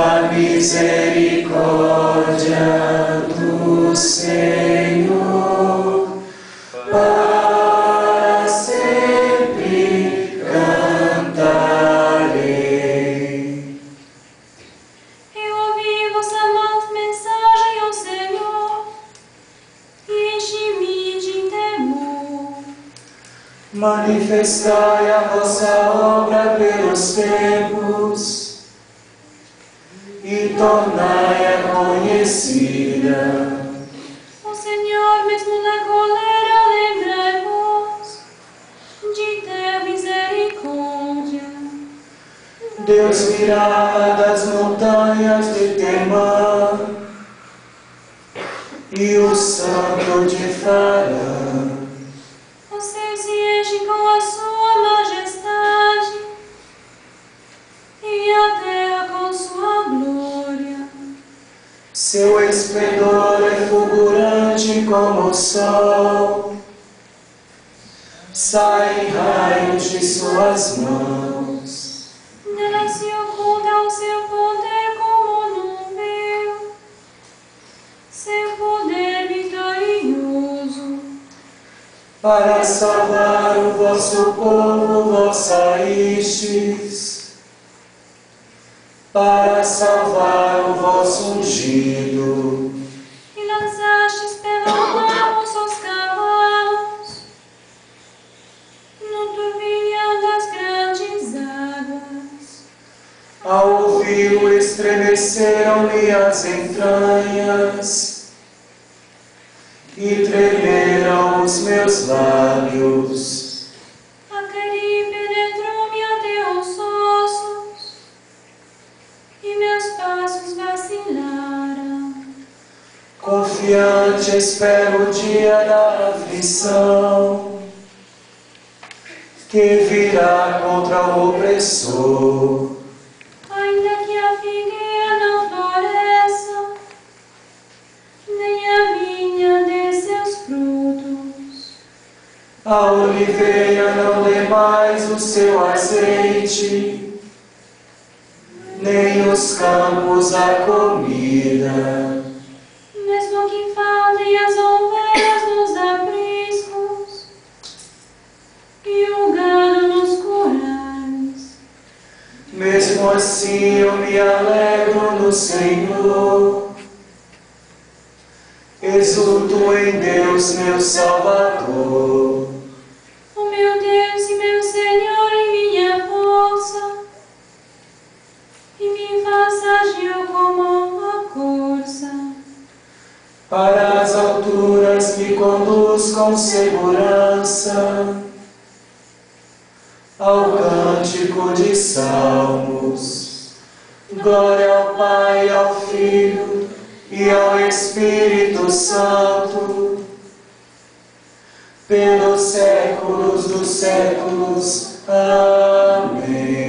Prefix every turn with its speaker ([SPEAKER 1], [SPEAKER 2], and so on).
[SPEAKER 1] A misericórdia do Senhor para sempre cantarei.
[SPEAKER 2] Eu ouvi vossa amada mensagem, ó Senhor, e enchi-me de temor.
[SPEAKER 1] Manifestai a vossa obra pelos tempos e tornai-a conhecida.
[SPEAKER 2] Ó Senhor, mesmo na colera, lembrai-vos de ter misericórdia.
[SPEAKER 1] Deus virá das montanhas de Temã e o santo de Farã.
[SPEAKER 2] O céu se enche com a sua majestade e a terra com sua glória.
[SPEAKER 1] Seu esplendor é fulgurante como o sol, saem raios de suas mãos.
[SPEAKER 2] Nela se oculta o seu poder como nuvem, seu poder vitorioso.
[SPEAKER 1] Para salvar o vosso povo vós saístes, para salvar o vosso ungido.
[SPEAKER 2] E lançastes pelo mar os seus cavalos no turbilhão das grandes águas.
[SPEAKER 1] Ao ouvi-lo estremeceram-me as entranhas e tremeram os meus lábios.
[SPEAKER 2] A cari penetrou-me até os ossos e meus passos vacilaram.
[SPEAKER 1] Confiante espero o dia da aflição que virá contra o opressor.
[SPEAKER 2] Ainda que a figueira não floresça, nem a vinha dê seus frutos,
[SPEAKER 1] A oliveira não dê mais o seu azeite, nem os campos a comida.
[SPEAKER 2] mesmo que faltem as ovelhas nos apriscos e o gado nos currais.
[SPEAKER 1] Mesmo assim eu me alegro no Senhor, exulto em Deus meu Salvador.
[SPEAKER 2] O meu Deus e meu Senhor em minha força, e me faz agir como uma corça.
[SPEAKER 1] Para as alturas me conduz com segurança, ao cântico de salmos. Glória ao Pai, ao Filho e ao Espírito Santo, pelos séculos dos séculos. Amém.